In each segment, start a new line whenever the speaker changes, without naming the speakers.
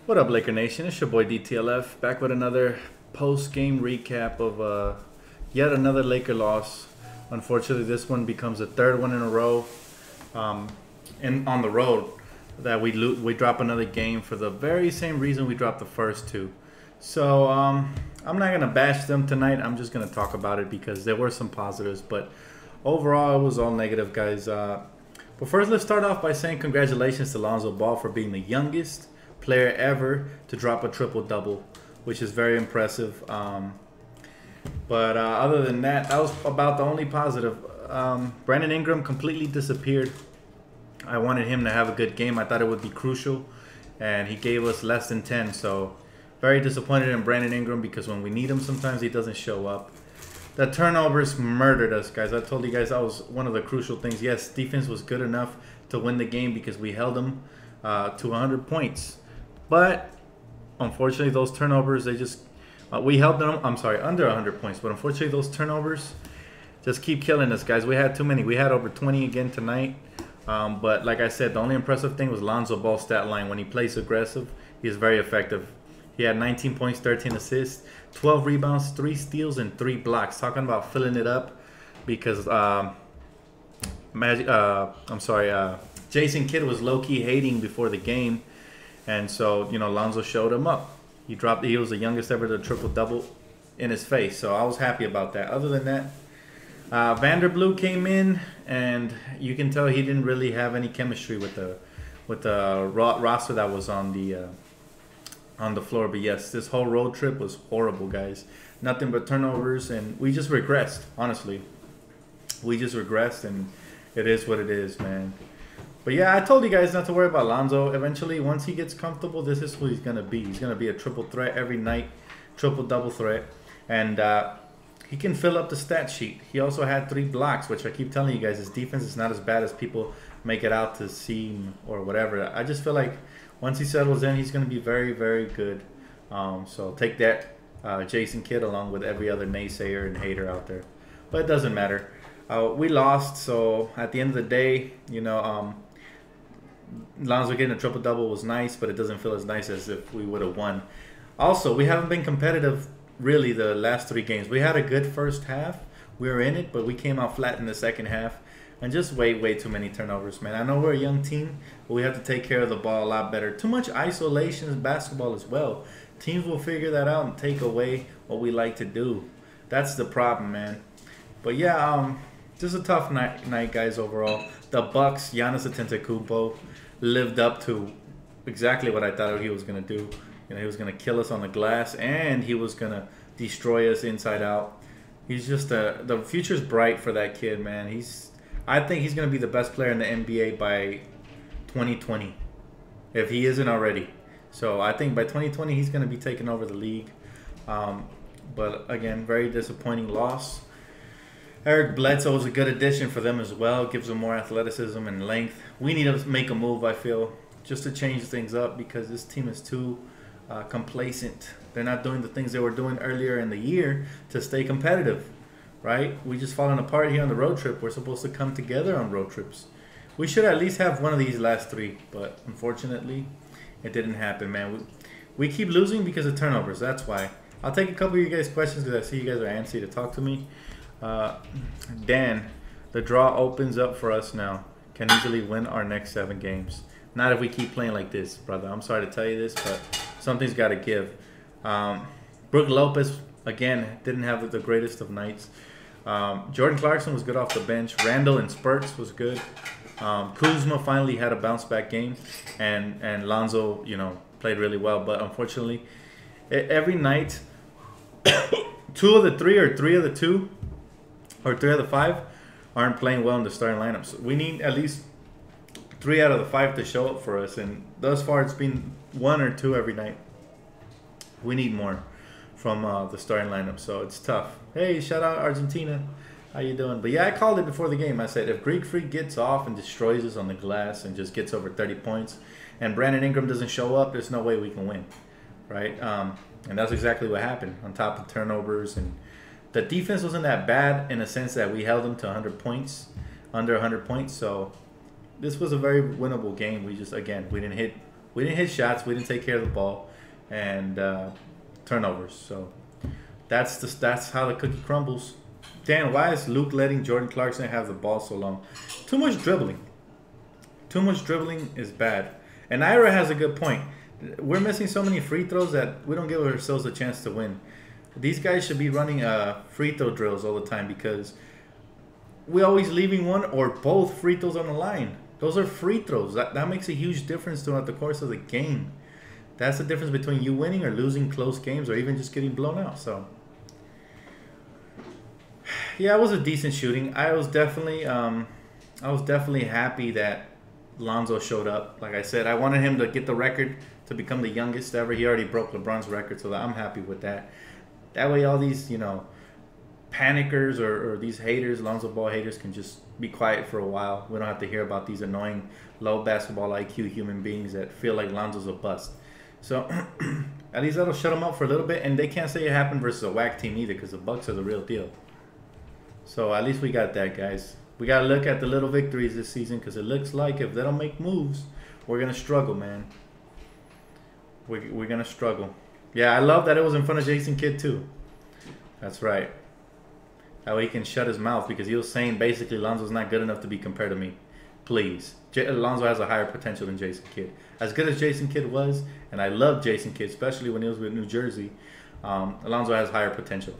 What up, Laker Nation? It's your boy Dtlf back with another post-game recap of yet another Laker loss. Unfortunately, this one becomes the third one in a row, and on the road that we drop another game for the very same reason we dropped the first two. So I'm not gonna bash them tonight. I'm just gonna talk about it because there were some positives, but overall it was all negative, guys. But first, let's start off by saying congratulations to Lonzo Ball for being the youngest player ever to drop a triple-double, which is very impressive. But other than that, that was about the only positive. Brandon Ingram completely disappeared. I wanted him to have a good game. I thought it would be crucial, and he gave us less than 10. So very disappointed in Brandon Ingram because when we need him, sometimes he doesn't show up. The turnovers murdered us, guys. I told you guys that was one of the crucial things. Yes, defense was good enough to win the game because we held them to 100 points. But unfortunately, those turnovers, they just we held them. I'm sorry, under 100 points. But unfortunately, those turnovers just keep killing us, guys. We had too many. We had over 20 again tonight. But like I said, the only impressive thing was Lonzo Ball's stat line. When he plays aggressive, he is very effective. He had 19 points, 13 assists, 12 rebounds, 3 steals, and 3 blocks. Talking about filling it up because Jason Kidd was low-key hating before the game. And so, you know, Lonzo showed him up. He was the youngest ever to triple-double in his face. So I was happy about that. Other than that, Vanderbilt came in, and you can tell he didn't really have any chemistry with the roster that was on the floor. But yes, this whole road trip was horrible, guys. Nothing but turnovers, and we just regressed, honestly. We just regressed, and it is what it is, man. But yeah, I told you guys not to worry about Lonzo. Eventually, once he gets comfortable, this is who he's going to be. He's going to be a triple threat every night, triple-double threat. And he can fill up the stat sheet. He also had 3 blocks, which I keep telling you guys, his defense is not as bad as people make it out to seem or whatever. I just feel like once he settles in, he's going to be very, very good. So take that, Jason Kidd, along with every other naysayer and hater out there. But it doesn't matter. We lost, so at the end of the day, you know, Lonzo getting a triple-double was nice, but it doesn't feel as nice as if we would have won. Also, we haven't been competitive really the last 3 games. We had a good first half. We were in it, but we came out flat in the second half. And just way too many turnovers, man. I know we're a young team, but we have to take care of the ball a lot better. Too much isolation in basketball as well. Teams will figure that out and take away what we like to do. That's the problem, man. But yeah, just a tough night, guys, overall. The Bucks, Giannis Antetokounmpo, lived up to exactly what I thought he was going to do. You know, he was going to kill us on the glass, and he was going to destroy us inside out. He's just the future's bright for that kid, man. I think he's going to be the best player in the NBA by 2020, if he isn't already. So I think by 2020 he's going to be taking over the league. But again, very disappointing loss. Eric Bledsoe is a good addition for them as well. Gives them more athleticism and length. We need to make a move, I feel, just to change things up because this team is too complacent. They're not doing the things they were doing earlier in the year to stay competitive, right? We just falling apart here on the road trip. We're supposed to come together on road trips. We should at least have one of these last 3, but unfortunately, it didn't happen, man. We keep losing because of turnovers. That's why. I'll take a couple of you guys' questions because I see you guys are antsy to talk to me. Dan, the draw opens up for us now. Can easily win our next 7 games. Not if we keep playing like this, brother. I'm sorry to tell you this, but something's got to give. Brook Lopez, again, didn't have the greatest of nights. Jordan Clarkson was good off the bench. Randall in spurts was good. Kuzma finally had a bounce-back game. And Lonzo, you know, played really well. But unfortunately, every night, 2 of the 3 or 3 of the 2 or 3 out of the 5 aren't playing well in the starting lineups. We need at least 3 out of the 5 to show up for us, and thus far it's been 1 or 2 every night. We need more from the starting lineup, so it's tough. Hey, shout out Argentina. How you doing? But yeah, I called it before the game. I said if Greek Freak gets off and destroys us on the glass and just gets over 30 points, and Brandon Ingram doesn't show up, there's no way we can win, right? And that's exactly what happened. On top of turnovers, and the defense wasn't that bad in a sense that we held them to 100 points, under 100 points. So this was a very winnable game. We just, again, we didn't hit We didn't hit shots. We didn't take care of the ball, and turnovers. So that's how the cookie crumbles. Dan, why is Luke letting Jordan Clarkson have the ball so long? Too much dribbling. Too much dribbling is bad. And Ira has a good point. We're missing so many free throws that we don't give ourselves a chance to win. These guys should be running free throw drills all the time because we're always leaving one or both free throws on the line. Those are free throws. That makes a huge difference throughout the course of the game. That's the difference between you winning or losing close games or even just getting blown out. So, yeah, it was a decent shooting. I was definitely happy that Lonzo showed up. Like I said, I wanted him to get the record to become the youngest ever. He already broke LeBron's record, so I'm happy with that. That way all these, panickers or these haters, Lonzo Ball haters, can just be quiet for a while. We don't have to hear about these annoying low basketball IQ human beings that feel like Lonzo's a bust. So at least that'll shut them up for a little bit, and they can't say it happened versus a whack team either because the Bucks are the real deal. So at least we got that, guys. We got to look at the little victories this season because it looks like if they don't make moves, we're going to struggle, man. We're going to struggle. Yeah, I love that it was in front of Jason Kidd, too. That's right. That way he can shut his mouth because he was saying basically Lonzo's not good enough to be compared to me. Please. Lonzo has a higher potential than Jason Kidd. As good as Jason Kidd was, and I love Jason Kidd, especially when he was with New Jersey, Lonzo has higher potential.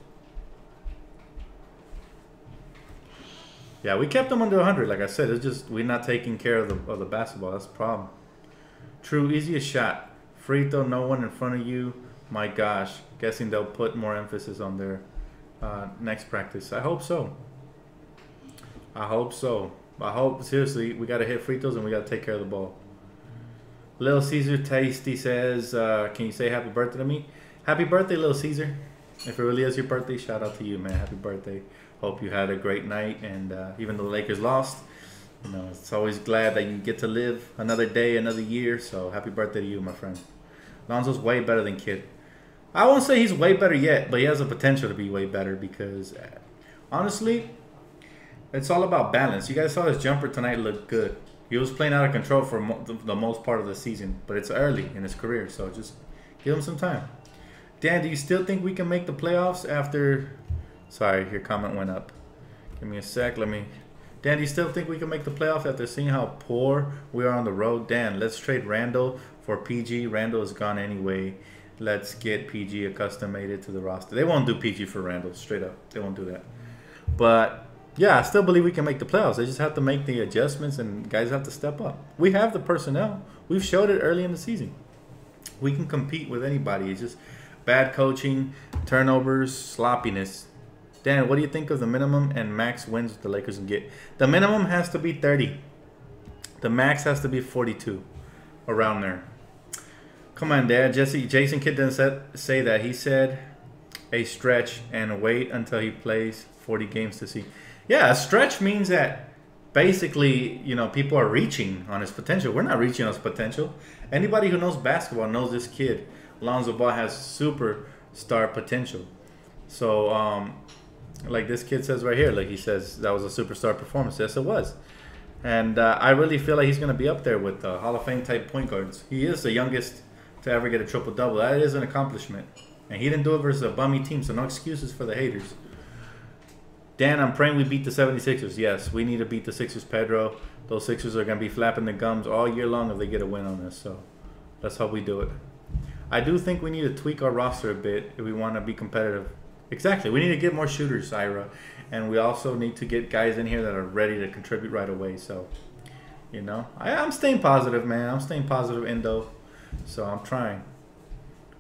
Yeah, we kept him under 100. Like I said, it's just we're not taking care of the basketball. That's the problem. True, easiest shot. Free throw, no one in front of you. My gosh. Guessing they'll put more emphasis on their next practice. I hope so. I hope so. I hope, seriously, we got to hit free throws and we got to take care of the ball. Little Caesar Tasty says, can you say happy birthday to me? Happy birthday, Little Caesar. If it really is your birthday, shout out to you, man. Happy birthday. Hope you had a great night, and even though the Lakers lost, it's always glad that you get to live another day, another year. So happy birthday to you, my friend. Lonzo's way better than Kidd. I won't say he's way better yet, but he has the potential to be way better because, honestly, it's all about balance. You guys saw his jumper tonight look good. He was playing out of control for the most part of the season, but it's early in his career, so just give him some time. Dan, do you still think we can make the playoffs after... Sorry, your comment went up. Give me a sec. Dan, do you still think we can make the playoffs after seeing how poor we are on the road? Dan, let's trade Randall for PG. Randall is gone anyway. Let's get PG acclimated to the roster. They won't do PG for Randall, straight up. They won't do that. But, yeah, I still believe we can make the playoffs. They just have to make the adjustments, and guys have to step up. We have the personnel. We've showed it early in the season. We can compete with anybody. It's just bad coaching, turnovers, sloppiness. Dan, what do you think of the minimum and max wins the Lakers can get? The minimum has to be 30. The max has to be 42. Around there. Come on, Dad. Jason Kidd didn't say that. He said a stretch and wait until he plays 40 games to see. Yeah, a stretch means that basically, people are reaching on his potential. We're not reaching on his potential. Anybody who knows basketball knows this kid, Lonzo Ball, has superstar potential. So, like this kid says right here, like he says that was a superstar performance. Yes, it was. And I really feel like he's going to be up there with Hall of Fame type point guards. He is the youngest to ever get a triple-double. That is an accomplishment. And he didn't do it versus a bummy team, so no excuses for the haters. Dan, I'm praying we beat the 76ers. Yes, we need to beat the Sixers, Pedro. Those Sixers are going to be flapping their gums all year long if they get a win on us. So let's hope we do it. I do think we need to tweak our roster a bit if we want to be competitive. Exactly. We need to get more shooters, Ira. And we also need to get guys in here that are ready to contribute right away. So, I'm staying positive, man. I'm staying positive, Indo. So I'm trying.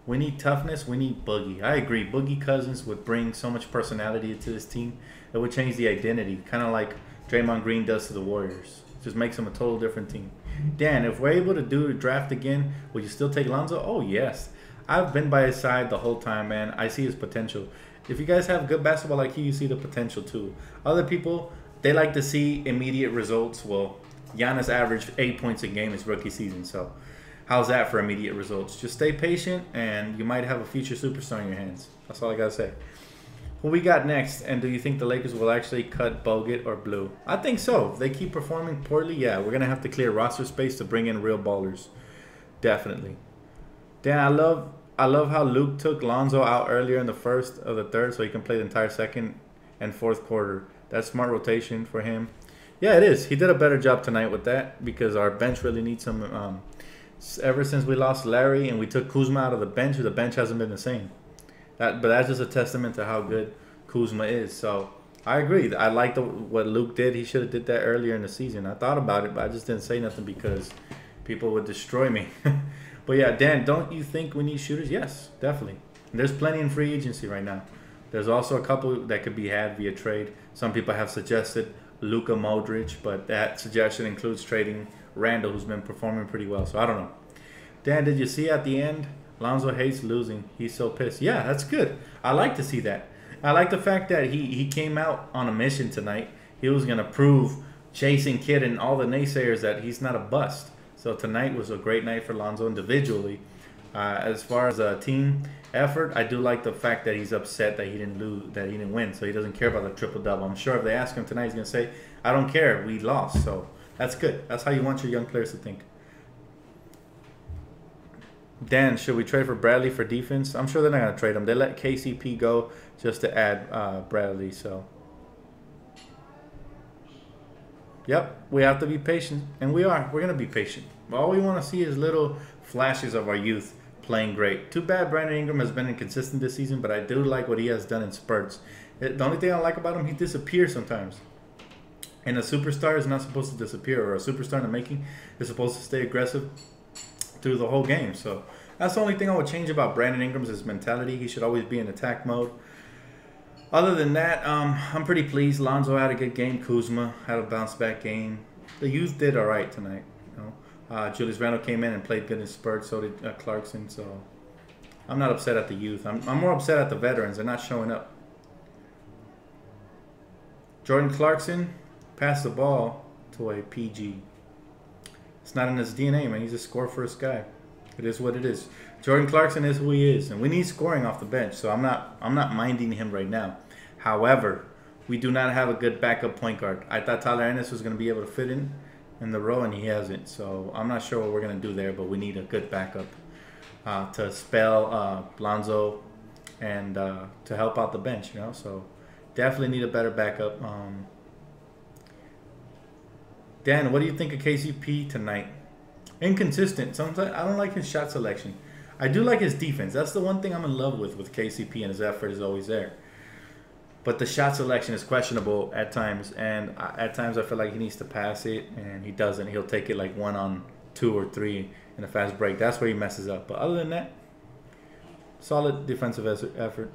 We need toughness. We need Boogie. I agree. Boogie Cousins would bring so much personality to this team. It would change the identity, kind of like Draymond Green does to the Warriors. Just makes them a total different team. Dan, if we're able to do a draft again, will you still take Lonzo? Oh, yes. I've been by his side the whole time, man. I see his potential. If you guys have good basketball like you see the potential too. Other people, they like to see immediate results. Well, Giannis averaged 8 points a game his rookie season. So how's that for immediate results? Just stay patient and you might have a future superstar in your hands. That's all I got to say. Who we got next? And do you think the Lakers will actually cut Bogut or Blue? I think so. If they keep performing poorly, yeah, we're going to have to clear roster space to bring in real ballers. Definitely. Dan, I love how Luke took Lonzo out earlier in the first of the third, so he can play the entire second and fourth quarter. That's smart rotation for him. Yeah, it is. He did a better job tonight with that because our bench really needs some. Ever since we lost Larry and we took Kuzma out of the bench hasn't been the same. But that's just a testament to how good Kuzma is. So I agree. I like what Luke did. He should have did that earlier in the season. I thought about it, but I just didn't say nothing because people would destroy me. But yeah, Dan, don't you think we need shooters? Yes, definitely. And there's plenty in free agency right now. There's also a couple that could be had via trade. Some people have suggested Luka Modric, but that suggestion includes trading Randall, who's been performing pretty well. So I don't know. Dan, did you see at the end? Lonzo hates losing. He's so pissed. Yeah, that's good. I like to see that. I like the fact that he came out on a mission tonight. He was going to prove Chasing Kid and all the naysayers that he's not a bust. So tonight was a great night for Lonzo individually. As far as a team effort, I do like the fact that he's upset that he didn't lose, that he didn't win. So he doesn't care about the triple-double. I'm sure if they ask him tonight, he's going to say, I don't care. We lost. So that's good. That's how you want your young players to think. Dan, should we trade for Bradley for defense? I'm sure they're not going to trade him. They let KCP go just to add Bradley. So, yep, we have to be patient. And we are. We're going to be patient. All we want to see is little flashes of our youth playing great. Too bad Brandon Ingram has been inconsistent this season, but I do like what he has done in spurts. The only thing I like about him, he disappears sometimes. And a superstar is not supposed to disappear, or a superstar in the making is supposed to stay aggressive through the whole game. So that's the only thing I would change about Brandon Ingram's his mentality. He should always be in attack mode. Other than that, I'm pretty pleased. Lonzo had a good game. Kuzma had a bounce back game. The youth did all right tonight. You know, Julius Randle came in and played good in spurts. So did Clarkson. So I'm not upset at the youth. I'm more upset at the veterans. They're not showing up. Jordan Clarkson passed the ball to a PG. It's not in his DNA, man. He's a score-first guy. It is what it is. Jordan Clarkson is who he is, and we need scoring off the bench. So I'm not minding him right now. However, we do not have a good backup point guard. I thought Tyler Ennis was going to be able to fit in the row, and he hasn't. So I'm not sure what we're going to do there, but we need a good backup to spell Lonzo and to help out the bench. You know, so definitely need a better backup. Dan, what do you think of KCP tonight? Inconsistent. Sometimes I don't like his shot selection. I do like his defense. That's the one thing I'm in love with KCP, and his effort is always there. But the shot selection is questionable at times, and at times I feel like he needs to pass it, and he doesn't. He'll take it like 1 on 2 or 3 in a fast break. That's where he messes up. But other than that, solid defensive effort.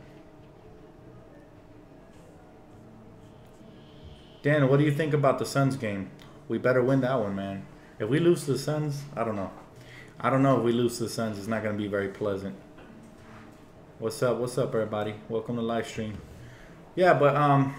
Dan, what do you think about the Suns game? We better win that one, man. If we lose to the Suns, I don't know. I don't know if we lose to the Suns. It's not going to be very pleasant. What's up? What's up, everybody? Welcome to live stream. Yeah, but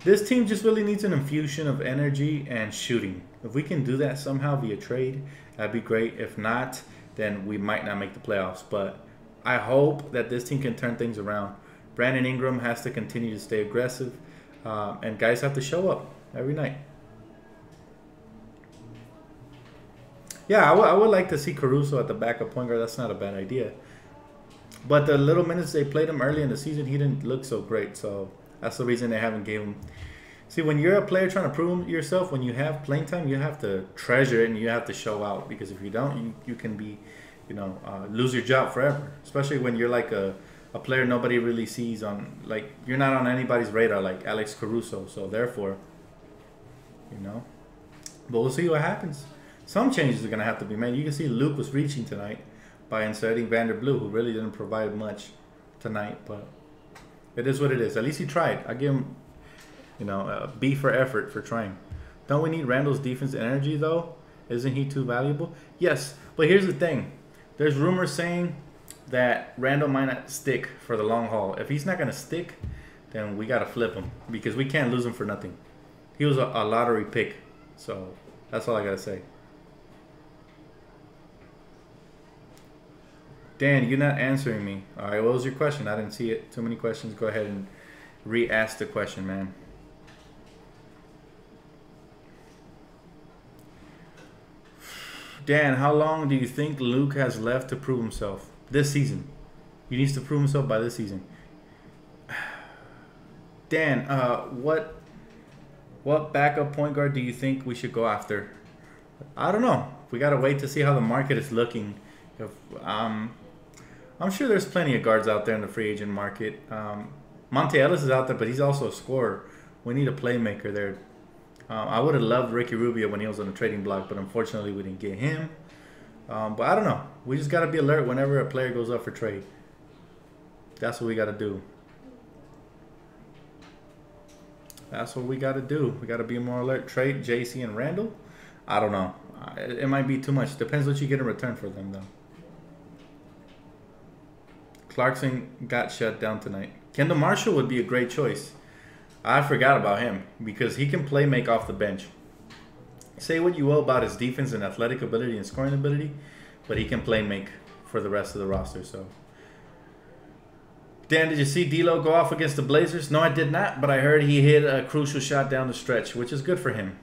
this team just really needs an infusion of energy and shooting. If we can do that somehow via trade, that'd be great. If not, then we might not make the playoffs. But I hope that this team can turn things around. Brandon Ingram has to continue to stay aggressive, and guys have to show up every night. Yeah, I would like to see Caruso at the backup point guard. That's not a bad idea. But the little minutes they played him early in the season, he didn't look so great. So that's the reason they haven't gave him. See, when you're a player trying to prove yourself, when you have playing time, you have to treasure it and you have to show out. Because if you don't, you can be, lose your job forever. Especially when you're like a player nobody really sees on, like, you're not on anybody's radar like Alex Caruso. So therefore, but we'll see what happens. Some changes are going to have to be made. You can see Luke was reaching tonight by inserting Vanderblue, who really didn't provide much tonight. But it is what it is. At least he tried. I give him, a B for effort for trying. Don't we need Randall's defense energy, though? Isn't he too valuable? Yes, but here's the thing. There's rumors saying that Randall might not stick for the long haul. If he's not going to stick, then we got to flip him because we can't lose him for nothing. He was a lottery pick. So that's all I got to say. Dan, you're not answering me. All right, what was your question? I didn't see it. Too many questions. Go ahead and re-ask the question, man. Dan, how long do you think Luke has left to prove himself? This season. He needs to prove himself by this season. Dan, what backup point guard do you think we should go after? I don't know. We gotta wait to see how the market is looking. If, I'm sure there's plenty of guards out there in the free agent market. Monte Ellis is out there, but he's also a scorer. We need a playmaker there. I would have loved Ricky Rubio when he was on the trading block, but unfortunately we didn't get him. But I don't know. We just got to be alert whenever a player goes up for trade. That's what we got to do. That's what we got to do. We got to be more alert. Trade JC and Randall? I don't know. It might be too much. Depends what you get in return for them, though. Clarkson got shut down tonight. Kendall Marshall would be a great choice. I forgot about him because he can play make off the bench. Say what you will about his defense and athletic ability and scoring ability, but he can play make for the rest of the roster. So, Dan, did you see D'Lo go off against the Blazers? No, I did not, but I heard he hit a crucial shot down the stretch, which is good for him.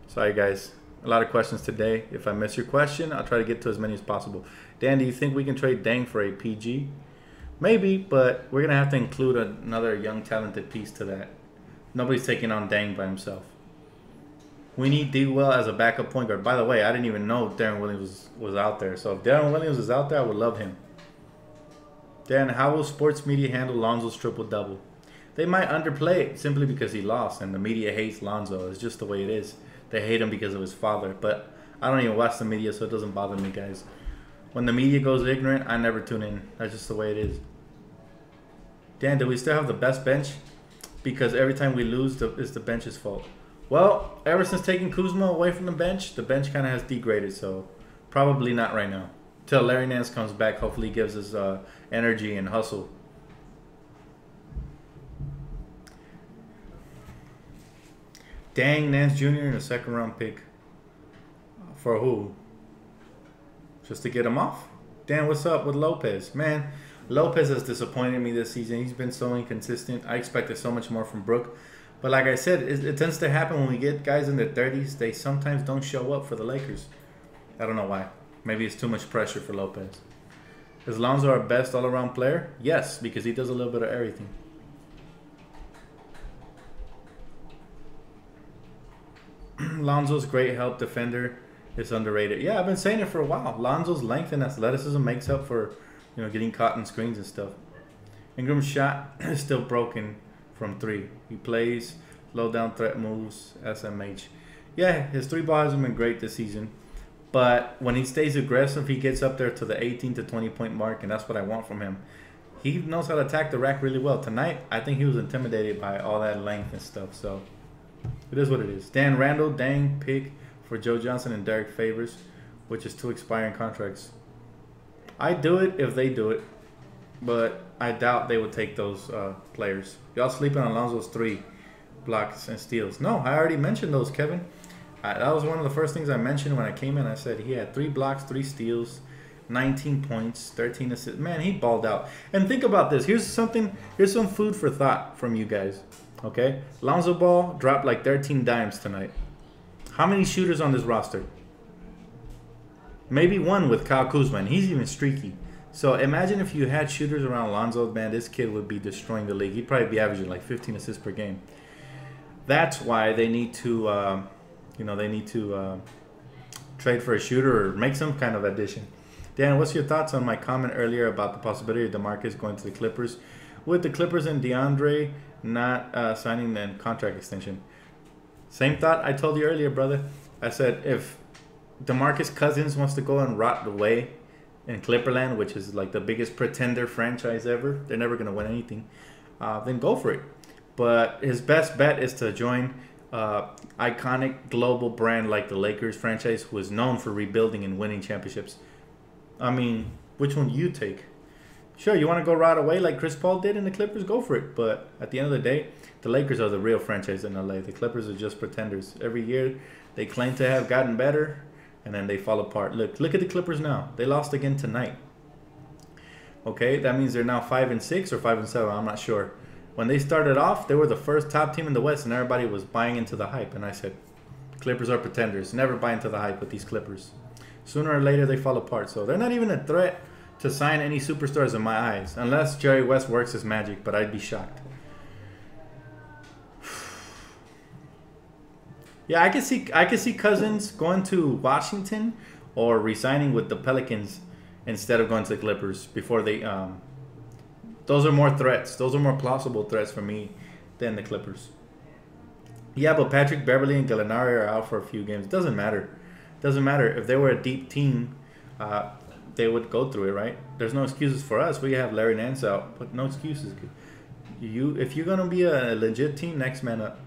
Sorry, guys. A lot of questions today. If I miss your question, I'll try to get to as many as possible. Dan, do you think we can trade Deng for a PG? Maybe, but we're going to have to include another young, talented piece to that. Nobody's taking on Deng by himself. We need D-Well as a backup point guard. By the way, I didn't even know Darren Williams was out there. So if Darren Williams is out there, I would love him. Dan, how will sports media handle Lonzo's triple-double? They might underplay it simply because he lost, and the media hates Lonzo. It's just the way it is. They hate him because of his father. But I don't even watch the media, so it doesn't bother me, guys. When the media goes ignorant, I never tune in. That's just the way it is. Dan, do we still have the best bench? Because every time we lose, it's the bench's fault. Well, ever since taking Kuzma away from the bench kind of has degraded. So probably not right now. Till Larry Nance comes back, hopefully he gives us energy and hustle. Dang, Nance Jr. in a second-round pick. For who? Just to get him off? Dan, what's up with Lopez? Man, Lopez has disappointed me this season. He's been so inconsistent. I expected so much more from Brook. But like I said, it tends to happen when we get guys in their 30s. They sometimes don't show up for the Lakers. I don't know why. Maybe it's too much pressure for Lopez. Is Lonzo our best all-around player? Yes, because he does a little bit of everything. Lonzo's great help defender is underrated. Yeah, I've been saying it for a while. Lonzo's length and athleticism makes up for, getting caught in screens and stuff. Ingram's shot is still broken from 3. He plays low down threat moves, SMH. Yeah, his 3-ball hasn't been great this season. But when he stays aggressive, he gets up there to the 18 to 20 point mark, and that's what I want from him. He knows how to attack the rack really well. Tonight, I think he was intimidated by all that length and stuff. So it is what it is. Dan Randall, Dang pick for Joe Johnson and Derek Favors, which is 2 expiring contracts. I'd do it if they do it, but I doubt they would take those players. Y'all sleeping on Lonzo's 3 blocks and steals. No, I already mentioned those, Kevin. That was one of the first things I mentioned when I came in. I said he had 3 blocks, 3 steals, 19 points, 13 assists. Man, he balled out. And think about this. Here's some food for thought from you guys. Okay? Lonzo Ball dropped like 13 dimes tonight. How many shooters on this roster? Maybe 1 with Kyle Kuzma, and he's even streaky. So imagine if you had shooters around Lonzo, man, this kid would be destroying the league. He'd probably be averaging like 15 assists per game. That's why they need to, trade for a shooter or make some kind of addition. Dan, what's your thoughts on my comment earlier about the possibility of DeMarcus going to the Clippers? With the Clippers and DeAndre not signing the contract extension. Same thought I told you earlier, brother. I said if DeMarcus Cousins wants to go and rot away in Clipperland, which is like the biggest pretender franchise ever, they're never going to win anything, then go for it. But his best bet is to join iconic global brand like the Lakers franchise, who is known for rebuilding and winning championships. I mean, which one do you take? Sure, you want to go right away like Chris Paul did in the Clippers? Go for it. But at the end of the day, the Lakers are the real franchise in LA. The Clippers are just pretenders. Every year, they claim to have gotten better, and then they fall apart. Look at the Clippers now. They lost again tonight. Okay, that means they're now 5-6 or 5-7. I'm not sure. When they started off, they were the first top team in the West, and everybody was buying into the hype. And I said, Clippers are pretenders. Never buy into the hype with these Clippers. Sooner or later, they fall apart. So they're not even a threat to sign any superstars in my eyes, unless Jerry West works his magic. But I'd be shocked. Yeah, I could see Cousins going to Washington or re-signing with the Pelicans instead of going to the Clippers before they. Those are more threats. Those are more plausible threats for me than the Clippers. Yeah, but Patrick Beverly and Gallinari are out for a few games. Doesn't matter. Doesn't matter. If they were a deep team, they would go through it, right? There's no excuses for us. We have Larry Nance out, but no excuses. If you're gonna be a legit team, next man up.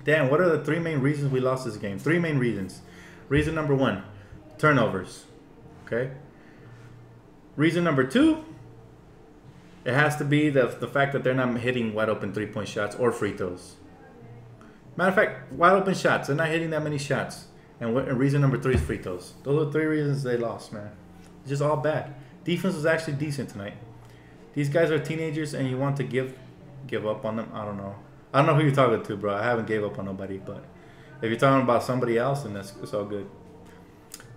Dan, what are the 3 main reasons we lost this game? 3 main reasons. Reason number 1, turnovers. Okay. Reason number 2, it has to be the fact that they're not hitting wide open 3-point shots or free throws. Matter of fact, wide open shots. They're not hitting that many shots. And reason number 3 is free throws. Those are 3 reasons they lost, man. It's just all bad. Defense was actually decent tonight. These guys are teenagers, and you want to give up on them. I don't know. I don't know who you're talking to, bro. I haven't gave up on nobody, but if you're talking about somebody else, then it's all good.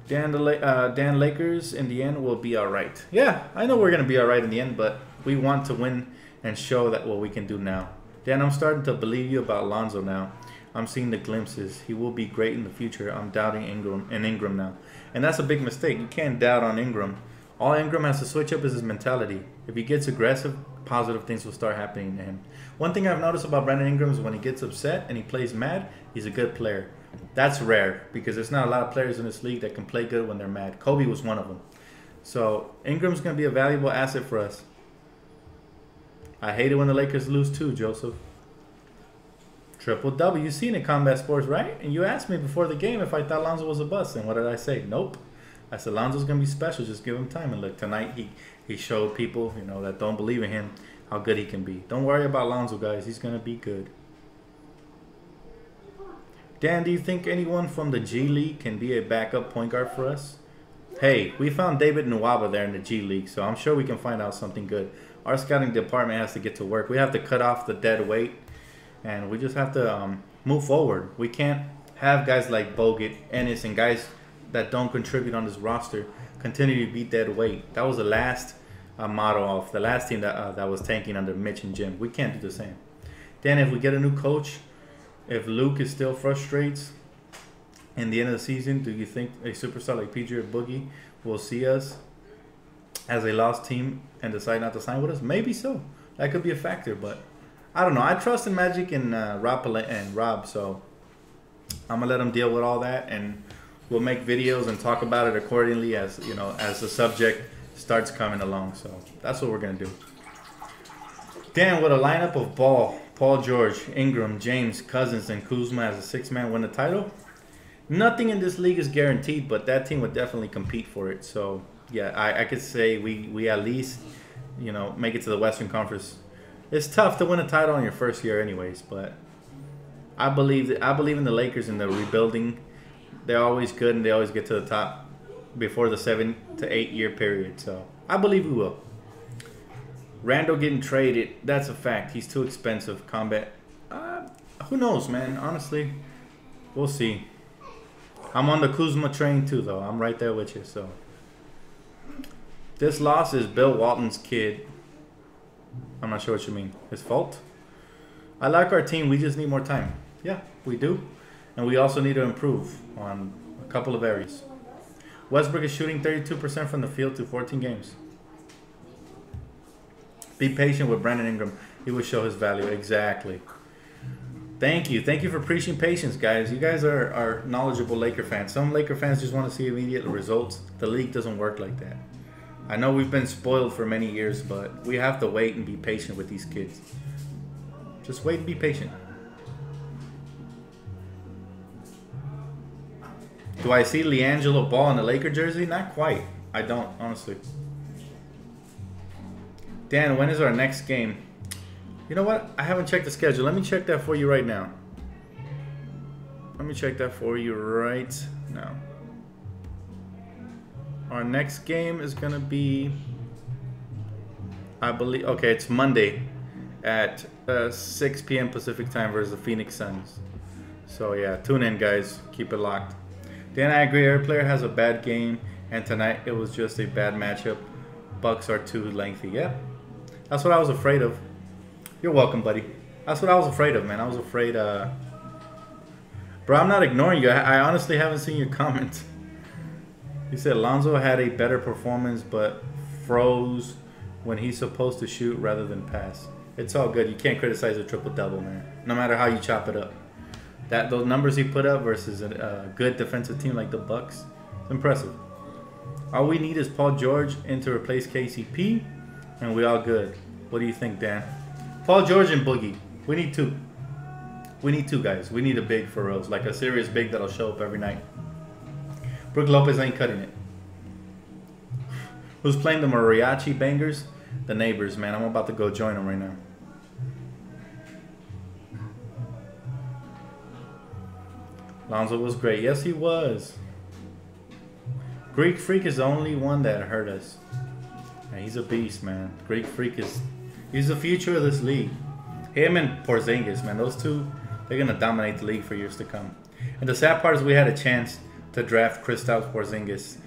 Dan Lakers in the end will be all right. Yeah, I know we're gonna be all right in the end, but we want to win and show that what we can do now. Dan, I'm starting to believe you about Lonzo now. I'm seeing the glimpses. He will be great in the future. I'm doubting Ingram now, and that's a big mistake. You can't doubt on Ingram. All Ingram has to switch up is his mentality. If he gets aggressive, positive things will start happening to him. One thing I've noticed about Brandon Ingram is when he gets upset and he plays mad, he's a good player. That's rare because there's not a lot of players in this league that can play good when they're mad. Kobe was one of them. So Ingram's going to be a valuable asset for us. I hate it when the Lakers lose too, Joseph. Triple double. You've seen it, Combat Sports, right? And you asked me before the game if I thought Lonzo was a bust. And what did I say? Nope. I said Lonzo's going to be special. Just give him time. And look, tonight he showed people, that don't believe in him how good he can be. Don't worry about Lonzo, guys. He's going to be good. Dan, do you think anyone from the G League can be a backup point guard for us? Hey, we found David Nwaba there in the G League, so I'm sure we can find out something good. Our scouting department has to get to work. We have to cut off the dead weight, and we just have to move forward. We can't have guys like Bogut, Ennis, and guys that don't contribute on this roster continue to be dead weight. That was the last motto of the last team that was tanking under Mitch and Jim. We can't do the same. Dan, if we get a new coach, if Luke is still frustrates in the end of the season, do you think a superstar like PJ or Boogie will see us as a lost team and decide not to sign with us? Maybe so. That could be a factor, but I don't know. I trust in Magic and Rob, so I'm gonna let them deal with all that, and we'll make videos and talk about it accordingly as as the subject starts coming along. So that's what we're gonna do. Dan, with a lineup of Ball, Paul George, Ingram, James, Cousins, and Kuzma as a 6-man win the title, nothing in this league is guaranteed, but that team would definitely compete for it. So yeah, I could say we at least make it to the Western Conference. It's tough to win a title in your first year anyways, but I believe in the Lakers and the rebuilding. They're always good and they always get to the top before the 7 to 8 year period. So I believe we will. Randall getting traded, that's a fact. He's too expensive. Combat, who knows, man? Honestly, we'll see. I'm on the Kuzma train too, though. I'm right there with you. So this loss is Bill Walton's kid. I'm not sure what you mean. His fault? I like our team. We just need more time. Yeah, we do. And we also need to improve on a couple of areas. Westbrook is shooting 32% from the field through 14 games. Be patient with Brandon Ingram. He will show his value. Exactly. Thank you. Thank you for preaching patience, guys. You guys are knowledgeable Laker fans. Some Laker fans just want to see immediate results. The league doesn't work like that. I know we've been spoiled for many years, but we have to wait and be patient with these kids. Just wait and be patient. Do I see LiAngelo Ball in the Laker jersey? Not quite. I don't, honestly. Dan, when is our next game? You know what? I haven't checked the schedule. Let me check that for you right now. Let me check that for you right now. Our next game is going to be, I believe, okay, it's Monday. at 6 p.m. Pacific time versus the Phoenix Suns. So yeah, tune in, guys. Keep it locked. Dan, I agree. Every player has a bad game, and tonight it was just a bad matchup. Bucks are too lengthy. Yeah, that's what I was afraid of. You're welcome, buddy. That's what I was afraid of, man. I was afraid. Bro, I'm not ignoring you. I honestly haven't seen your comment. You said Lonzo had a better performance, but froze when he's supposed to shoot rather than pass. It's all good. You can't criticize a triple-double, man. No matter how you chop it up. Those numbers he put up versus a good defensive team like the Bucks, it's impressive. All we need is Paul George in to replace KCP, and we all good. What do you think, Dan? Paul George and Boogie. We need two. We need two guys. We need a big for reals, like a serious big that'll show up every night. Brook Lopez ain't cutting it. Who's playing the mariachi bangers? The neighbors, man. I'm about to go join them right now. Lonzo was great. Yes, he was. Greek Freak is the only one that hurt us. Man, he's a beast, man. Greek Freak he's the future of this league. Him and Porzingis, man. Those two, they're going to dominate the league for years to come. And the sad part is we had a chance to draft Kristaps Porzingis.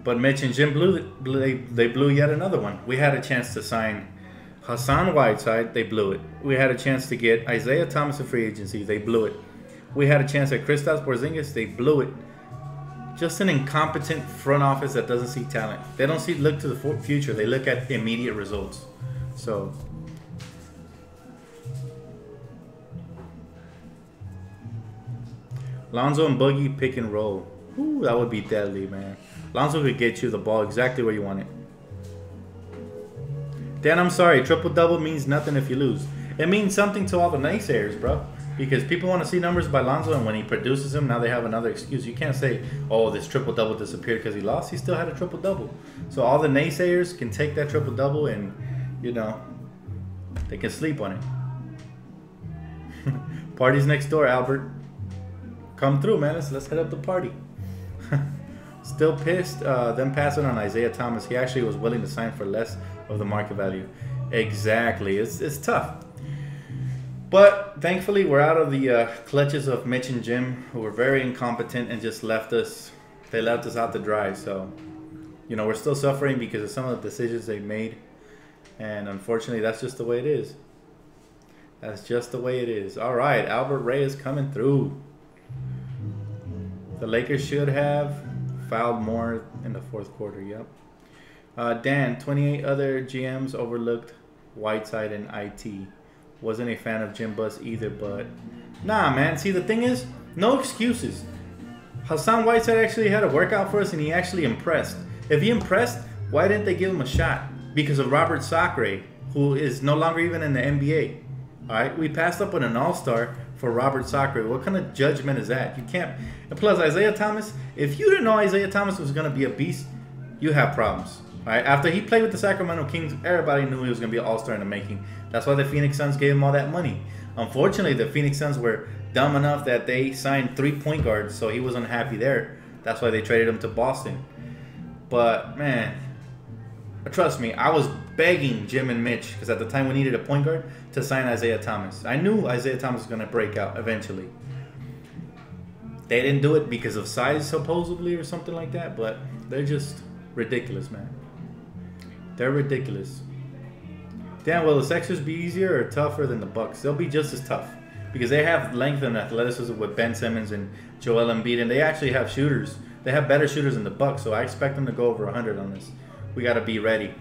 But Mitch and Jim blew yet another one. We had a chance to sign Hassan Whiteside. They blew it. We had a chance to get Isaiah Thomas in free agency. They blew it. We had a chance at Kristaps Porzingis. They blew it. Just an incompetent front office that doesn't see talent. They don't look to the future. They look at immediate results. So Lonzo and Boogie pick and roll. Ooh, that would be deadly, man. Lonzo could get you the ball exactly where you want it. Dan, I'm sorry. Triple-double means nothing if you lose. It means something to all the naysayers, bro. Because people want to see numbers by Lonzo, and when he produces them, now they have another excuse. You can't say, oh, this triple-double disappeared because he lost. He still had a triple-double. So all the naysayers can take that triple-double and, you know, they can sleep on it. Party's next door, Albert. Come through, man. Let's head up the party. Still pissed. Them passing on Isaiah Thomas. He actually was willing to sign for less of the market value. Exactly. It's tough. But thankfully, we're out of the clutches of Mitch and Jim, who were very incompetent and just left us. They left us out to dry. So, you know, we're still suffering because of some of the decisions they made. And unfortunately, that's just the way it is. That's just the way it is. All right, Albert Ray is coming through. The Lakers should have fouled more in the fourth quarter. Yep. Dan, 28 other GMs overlooked Whiteside and IT. Wasn't a fan of Jim Buss either, but nah, man. See, the thing is, no excuses. Hassan Whiteside actually had a workout for us, and he actually impressed. If he impressed, why didn't they give him a shot? Because of Robert Sacre, who is no longer even in the NBA. All right, we passed up on an all-star for Robert Sacre. What kind of judgment is that? You can't. And plus, Isaiah Thomas, if you didn't know Isaiah Thomas was going to be a beast, you have problems. All right, after he played with the Sacramento Kings, everybody knew he was going to be an all-star in the making. That's why the Phoenix Suns gave him all that money. Unfortunately, the Phoenix Suns were dumb enough that they signed 3 point guards, so he was unhappy there. That's why they traded him to Boston. But, man, trust me, I was begging Jim and Mitch, because at the time we needed a point guard, to sign Isaiah Thomas. I knew Isaiah Thomas was going to break out eventually. They didn't do it because of size, supposedly, or something like that, but they're just ridiculous, man. They're ridiculous. Dan, will the Sixers be easier or tougher than the Bucks? They'll be just as tough because they have length and athleticism with Ben Simmons and Joel Embiid, and they actually have shooters. They have better shooters than the Bucks, so I expect them to go over 100 on this. We got to be ready.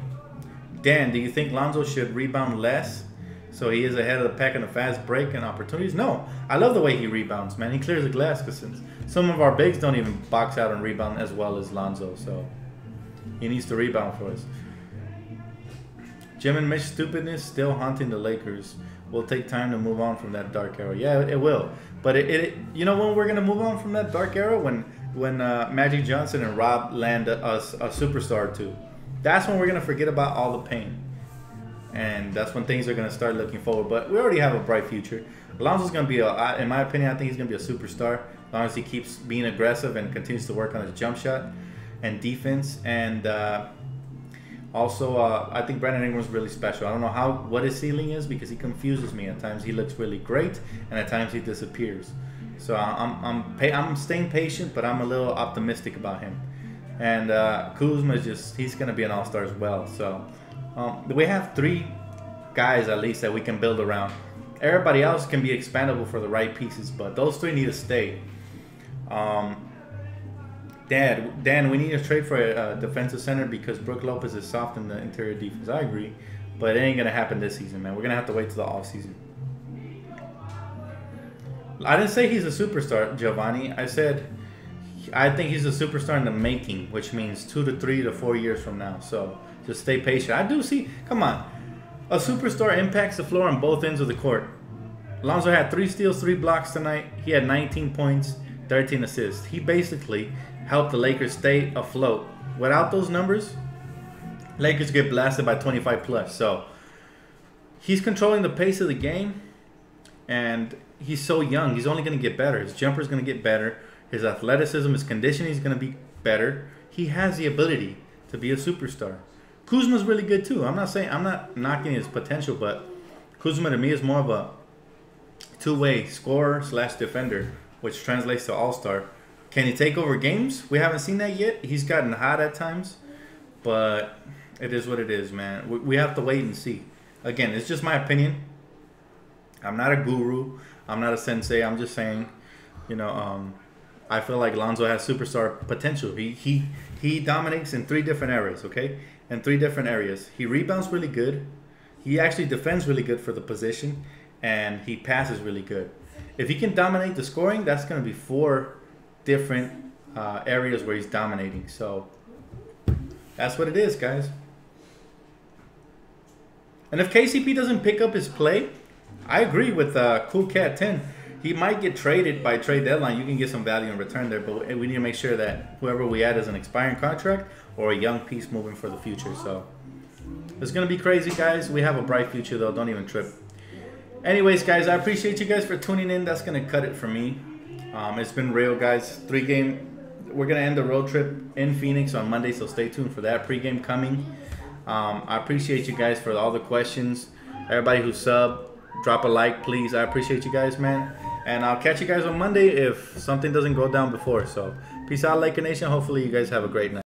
Dan, do you think Lonzo should rebound less so he is ahead of the pack in a fast break and opportunities? No. I love the way he rebounds, man. He clears the glass because some of our bigs don't even box out and rebound as well as Lonzo, so he needs to rebound for us. Jim and Mitch's stupidness still haunting the Lakers. Will take time to move on from that dark era. Yeah, it will. But you know when we're gonna move on from that dark era? When Magic Johnson and Rob land a superstar or two. That's when we're gonna forget about all the pain. And that's when things are gonna start looking forward. But we already have a bright future. Alonzo's gonna be in my opinion, I think he's gonna be a superstar as long as he keeps being aggressive and continues to work on his jump shot and defense. And Also, I think Brandon Ingram's really special. I don't know what his ceiling is because he confuses me. At times he looks really great, and at times he disappears. So I'm staying patient, but I'm a little optimistic about him. And Kuzma he's gonna be an all-star as well. So we have 3 guys at least that we can build around. Everybody else can be expandable for the right pieces, but those 3 need to stay. Dan, we need to trade for a defensive center because Brook Lopez is soft in the interior defense. I agree, but it ain't gonna happen this season, man. We're gonna have to wait till the off season. I didn't say he's a superstar, Giovanni. I said I think he's a superstar in the making, which means 2 to 3 to 4 years from now. So just stay patient. I do see. Come on, a superstar impacts the floor on both ends of the court. Lonzo had 3 steals, 3 blocks tonight. He had 19 points, 13 assists. He basically helped the Lakers stay afloat. Without those numbers, Lakers get blasted by 25 plus. So he's controlling the pace of the game, and he's so young. He's only going to get better. His jumper's going to get better. His athleticism, his conditioning is going to be better. He has the ability to be a superstar. Kuzma's really good too. I'm not knocking his potential, but Kuzma to me is more of a two-way scorer / defender, which translates to all-star. Can he take over games? We haven't seen that yet. He's gotten hot at times, but it is what it is, man. We have to wait and see. Again, it's just my opinion. I'm not a guru. I'm not a sensei. I'm just saying, I feel like Lonzo has superstar potential. He dominates in 3 different areas, okay? In 3 different areas. He rebounds really good. He actually defends really good for the position, and he passes really good. If he can dominate the scoring, that's going to be 4 different areas where he's dominating. So that's what it is, guys. And if KCP doesn't pick up his play, I agree with Cool Cat 10. He might get traded by trade deadline. You can get some value in return there, but we need to make sure that whoever we add is an expiring contract or a young piece moving for the future. So it's going to be crazy, guys. We have a bright future, though. Don't even trip. Anyways, guys, I appreciate you guys for tuning in. That's going to cut it for me. It's been real, guys. 3-game. We're going to end the road trip in Phoenix on Monday, so stay tuned for that pregame coming. I appreciate you guys for all the questions. Everybody who subbed, drop a like, please. I appreciate you guys, man. And I'll catch you guys on Monday if something doesn't go down before. So peace out, Laker Nation. Hopefully you guys have a great night.